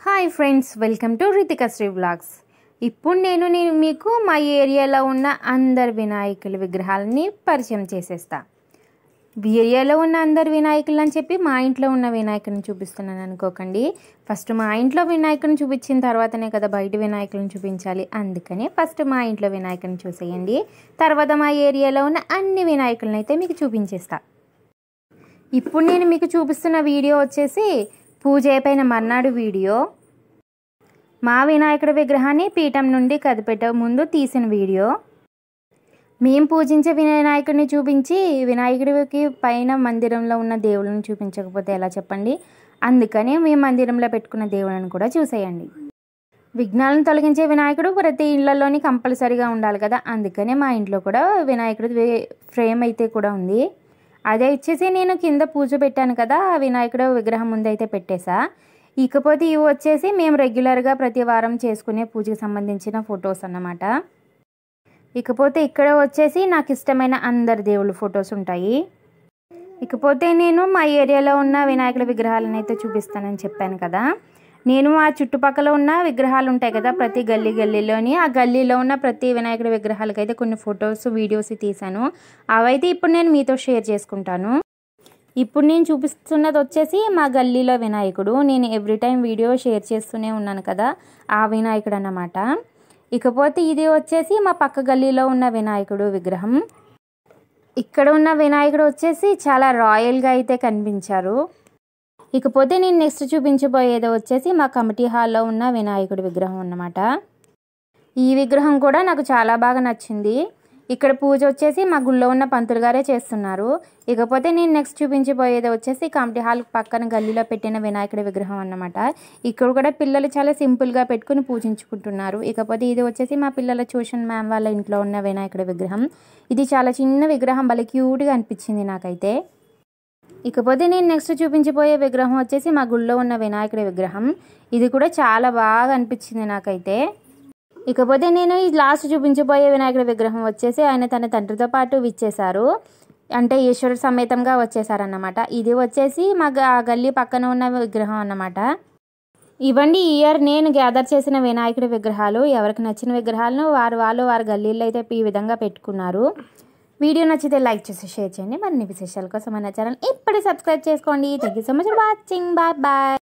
Hi friends, welcome to Ritika Sri vlogs. ఇప్పుడు నేను మీకు మా ఏరియాలో ఉన్న అందరి వినాయకుల విగ్రహాలని పరిచయం చేసేస్తా. ఏరియాలో ఉన్న అందరి వినాయకులు అని చెప్పి మా ఇంట్లో ఉన్న వినాయకుని చూపిస్తున్నాను అనుకోకండి. ఫస్ట్ మా ఇంట్లో వినాయకుని చూపించిన తర్వాతనే కదా బయట వినాయకులను చూపించాలి. అందుకని ఫస్ట్ మా ఇంట్లో వినాయకుని చూసేయండి, తర్వాత మా ఏరియాలో ఉన్న అన్ని వినాయకులను అయితే మీకు చూపించేస్తా. ఇప్పుడు నేను మీకు చూపిస్తున్న వీడియో వచ్చేసి పూజ అయిపోయిన మర్నాడు వీడియో. మా వినాయకుడి విగ్రహాన్ని పీఠం నుండి కదిపెట్టే ముందు తీసిన వీడియో. మేము పూజించే వినాయకుడిని చూపించి వినాయకుడికి పైన మందిరంలో ఉన్న దేవుళ్ళని చూపించకపోతే ఎలా చెప్పండి. అందుకని మేము మందిరంలో పెట్టుకున్న దేవుళ్ళని కూడా చూసేయండి. విఘ్నాలను తొలగించే వినాయకుడు ప్రతి ఇళ్లలోని కంపల్సరీగా ఉండాలి కదా. అందుకనే మా ఇంట్లో కూడా వినాయకుడి ఫ్రేమ్ అయితే కూడా ఉంది. అదే ఇచ్చేసి నేను కింద పూజ పెట్టాను కదా, ఆ వినాయకుడు విగ్రహం ముందు అయితే పెట్టేశా. ఇకపోతే ఇవి వచ్చేసి మేము రెగ్యులర్గా ప్రతి వారం చేసుకునే పూజకి సంబంధించిన ఫొటోస్ అన్నమాట. ఇకపోతే ఇక్కడ వచ్చేసి నాకు ఇష్టమైన అందరి దేవుళ్ళ ఫొటోస్ ఉంటాయి. ఇకపోతే నేను మా ఏరియాలో ఉన్న వినాయకుడి విగ్రహాలను అయితే చూపిస్తానని చెప్పాను కదా. నేను ఆ చుట్టుపక్కల ఉన్న విగ్రహాలు ఉంటాయి కదా, ప్రతి గల్లీలోని ఆ గల్లీలో ఉన్న ప్రతి వినాయకుడి విగ్రహాలకైతే కొన్ని ఫొటోస్ వీడియోస్ తీశాను. అవైతే ఇప్పుడు నేను మీతో షేర్ చేసుకుంటాను. ఇప్పుడు నేను చూపిస్తున్నది వచ్చేసి మా గల్లీలో వినాయకుడు. నేను ఎవ్రీ టైం వీడియో షేర్ చేస్తూనే ఉన్నాను కదా, ఆ వినాయకుడు అన్నమాట. ఇకపోతే ఇది వచ్చేసి మా పక్క గల్లీలో ఉన్న వినాయకుడు విగ్రహం. ఇక్కడ ఉన్న వినాయకుడు వచ్చేసి చాలా రాయల్గా అయితే కనిపించారు. ఇకపోతే నేను నెక్స్ట్ చూపించబోయేది వచ్చేసి మా కమిటీ హాల్లో ఉన్న వినాయకుడి విగ్రహం అన్నమాట. ఈ విగ్రహం కూడా నాకు చాలా బాగా నచ్చింది. ఇక్కడ పూజ వచ్చేసి మా గుళ్ళో ఉన్న పంతులు గారే చేస్తున్నారు. ఇకపోతే నేను నెక్స్ట్ చూపించబోయేది వచ్చేసి కమిటీ హాల్ పక్కన గల్లీలో పెట్టిన వినాయకుడి విగ్రహం అన్నమాట. ఇక్కడ కూడా పిల్లలు చాలా సింపుల్గా పెట్టుకుని పూజించుకుంటున్నారు. ఇకపోతే ఇది వచ్చేసి మా పిల్లల ట్యూషన్ మ్యామ్ వాళ్ళ ఇంట్లో ఉన్న వినాయకుడి విగ్రహం. ఇది చాలా చిన్న విగ్రహం, భలే క్యూట్గా అనిపించింది నాకైతే. ఇకపోతే నేను నెక్స్ట్ చూపించబోయే విగ్రహం వచ్చేసి మా గుళ్ళో ఉన్న వినాయకుడి విగ్రహం. ఇది కూడా చాలా బాగా అనిపించింది నాకైతే. ఇకపోతే నేను ఈ లాస్ట్ చూపించబోయే వినాయకుడి విగ్రహం వచ్చేసి ఆయన తన తండ్రితో పాటు విచ్చేశారు, అంటే ఈశ్వరుడు సమేతంగా వచ్చేసారన్నమాట. ఇది వచ్చేసి మా గల్లీ పక్కన ఉన్న విగ్రహం అన్నమాట. ఇవ్వండి ఈ ఇయర్ నేను గ్యాదర్ చేసిన వినాయకుడి విగ్రహాలు. ఎవరికి నచ్చిన విగ్రహాలను వారి గల్లీలో అయితే ఈ విధంగా పెట్టుకున్నారు. వీడియో నచ్చితే లైక్ చేసి షేర్ చేయండి. మరిన్ని విశేషాల కోసం మన ఛానల్ ఇప్పుడే సబ్స్క్రైబ్ చేసుకోండి. Thank you so much for watching. Bye bye.